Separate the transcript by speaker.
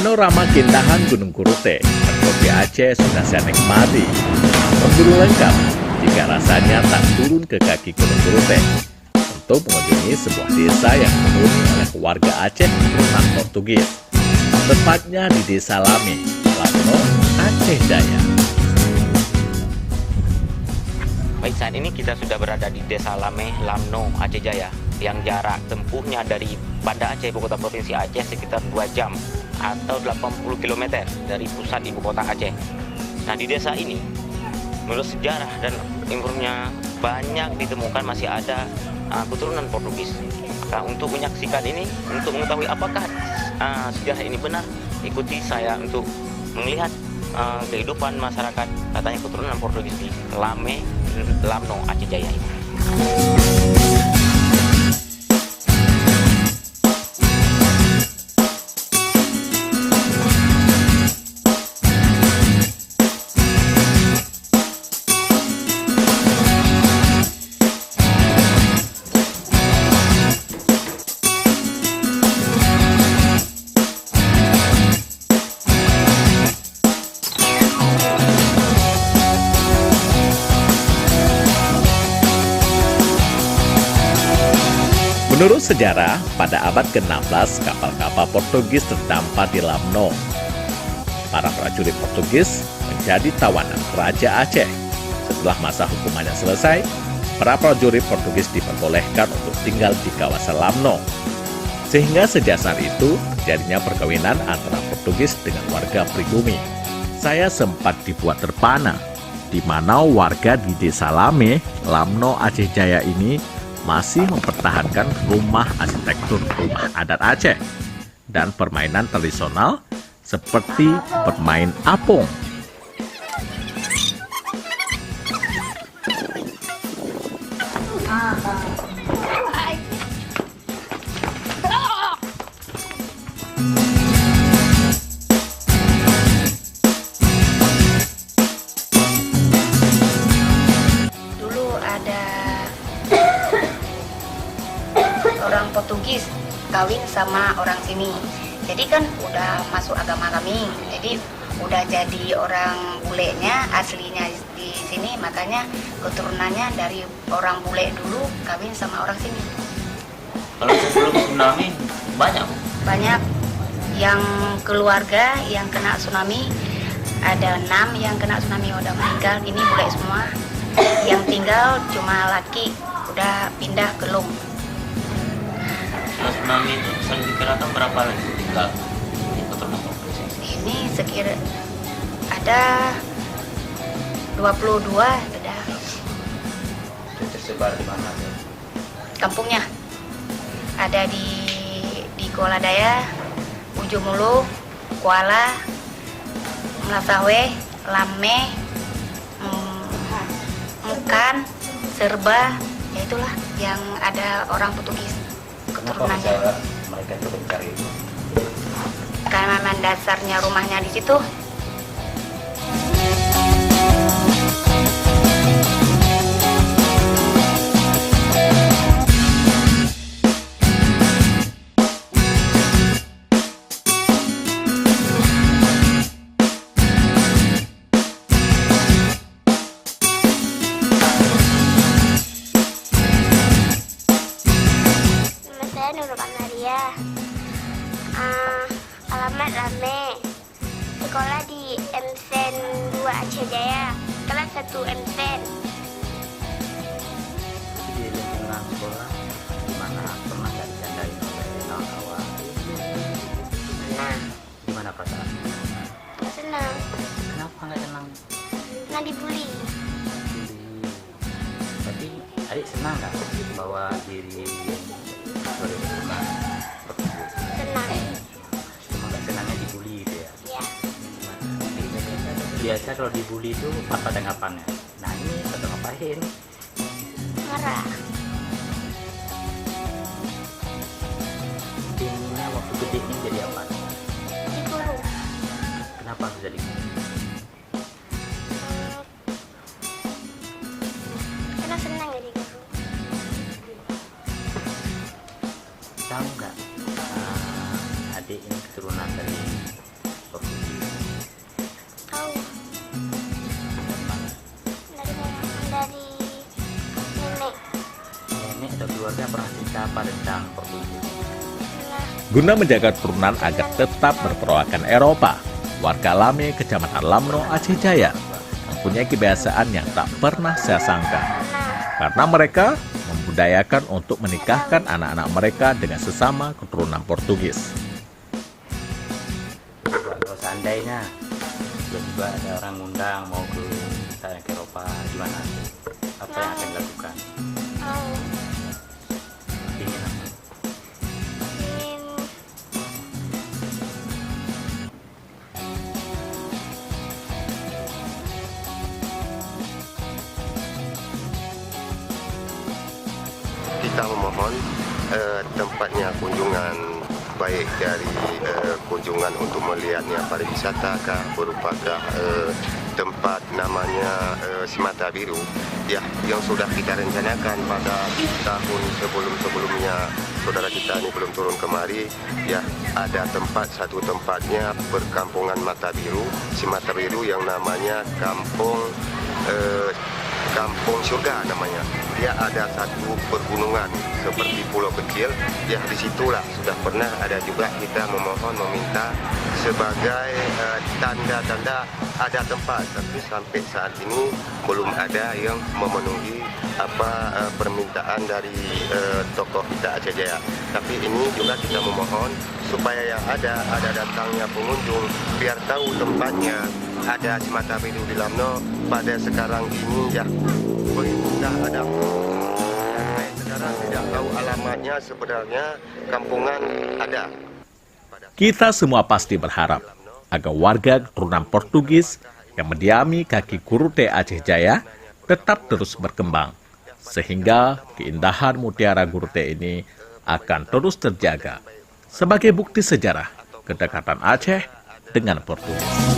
Speaker 1: Panorama keindahan Gunung Kurute di Aceh sudah saya nikmati. Memburu lengkap jika rasanya tak turun ke kaki Gunung Kurute untuk mengunjungi sebuah desa yang dihuni oleh warga Aceh keturunan Portugis. Tepatnya di Desa Lame, Lamno, Aceh Jaya.
Speaker 2: Baik, saat ini kita sudah berada di Desa Lame, Lamno, Aceh Jaya, yang jarak tempuhnya dari Banda Aceh, ibu kota provinsi Aceh, sekitar 2 jam atau 80 km dari pusat ibu kota Aceh. Nah, di desa ini, menurut sejarah dan informasinya banyak ditemukan masih ada keturunan Portugis. Nah, untuk menyaksikan ini, untuk mengetahui apakah sejarah ini benar, ikuti saya untuk melihat kehidupan masyarakat katanya keturunan Portugis di Lame, Lamno, Aceh Jaya ini.
Speaker 1: Menurut sejarah, pada abad ke-16 kapal-kapal Portugis terdampar di Lamno. Para prajurit Portugis menjadi tawanan Raja Aceh. Setelah masa hukumannya selesai, para prajurit Portugis diperbolehkan untuk tinggal di kawasan Lamno. Sehingga sejak saat itu terjadinya perkawinan antara Portugis dengan warga pribumi. Saya sempat dibuat terpana, di mana warga di Desa Lame, Lamno, Aceh Jaya ini masih mempertahankan rumah arsitektur rumah adat Aceh dan permainan tradisional seperti bermain apung.
Speaker 3: Orang Portugis kawin sama orang sini, jadi kan udah masuk agama kami, jadi udah jadi orang bulenya aslinya di sini, makanya keturunannya dari orang bule dulu kawin sama orang sini.
Speaker 2: Kalau sebelum tsunami banyak
Speaker 3: yang keluarga yang kena tsunami, ada 6 yang kena tsunami udah meninggal, ini bule semua. Yang tinggal cuma laki udah pindah ke Lung.
Speaker 2: Tsunami itu bisa dikirakan berapa lagi tinggal di keturunan Portugis?
Speaker 3: Ini sekira ada 22 sudah.
Speaker 2: Tersebar di mana?
Speaker 3: Kampungnya ada di Kuala Daya, Ujung Mulu, Kuala, Melasawe, Lame, Mukan, Serba, ya itulah yang ada orang Portugis. Keturunannya.
Speaker 2: Mereka itu mencari itu?
Speaker 3: Karena memang dasarnya rumahnya di situ.
Speaker 4: Alamat Lame, sekolah di MSN 2 Aceh Jaya, kelas 1 MSN.
Speaker 2: Di lingkungan sekolah, di mana pernah nggak dicandain oleh kawan-kawan?
Speaker 4: Nah,
Speaker 2: Gimana perasaan?
Speaker 4: gak senang,
Speaker 2: Kenapa nggak senang?
Speaker 4: nah dibully.
Speaker 2: Tapi adik senang nggak bahwa diri sebagai keturunan Portugis?
Speaker 4: Senang,
Speaker 2: Cuma nggak senangnya dibully gitu ya?
Speaker 4: ya.
Speaker 2: Biasa kalau dibully itu apa tanggapannya? Nah ini atau ngapain?
Speaker 4: Marah,
Speaker 2: Inginnya waktu gede ini jadi apa?
Speaker 4: digurung.
Speaker 2: Kenapa harus jadi guru?
Speaker 4: Karena senang jadi guru.
Speaker 2: Tahu nggak adik ini keturunan dari
Speaker 5: atau keluarga pernah cerita apa tentang Portugis?
Speaker 1: Guna menjaga keturunan agar tetap berperawakan Eropa, warga Lame, Kecamatan Lamno, Aceh Jaya, mempunyai kebiasaan yang tak pernah saya sangka. Karena mereka membudayakan untuk menikahkan anak-anak mereka dengan sesama keturunan Portugis.
Speaker 5: Kalau seandainya tiba-tiba ada orang undang mau ke Eropa, gimana? Apa yang akan dilakukan? Ingin apa?
Speaker 6: Kita memohon tempatnya kunjungan, baik dari kunjungan untuk melihatnya pariwisata kah, berupakah tempat namanya Simata Biru ya, yang sudah kita rencanakan pada tahun sebelum-sebelumnya saudara kita ini belum turun kemari ya. Ada satu tempatnya perkampungan Mata Biru, Simata Biru, yang namanya Kampung Surga namanya. Dia ada satu pergunungan seperti pulau kecil. Ya, disitulah sudah pernah ada juga kita meminta sebagai tanda-tanda ada tempat. Tapi sampai saat ini belum ada yang memenuhi permintaan dari tokoh kita Aceh Jaya. Tapi ini juga kita memohon supaya yang ada datangnya pengunjung biar tahu tempatnya. Ada Simata Biru di Lamno pada sekarang ini ya, sudah ada. Sekarang tidak tahu alamatnya sebenarnya, kampungan ada.
Speaker 1: Kita semua pasti berharap agar warga keturunan Portugis yang mendiami kaki Gurute Aceh Jaya tetap terus berkembang, sehingga keindahan mutiara Gurute ini akan terus terjaga sebagai bukti sejarah kedekatan Aceh dengan Portugis.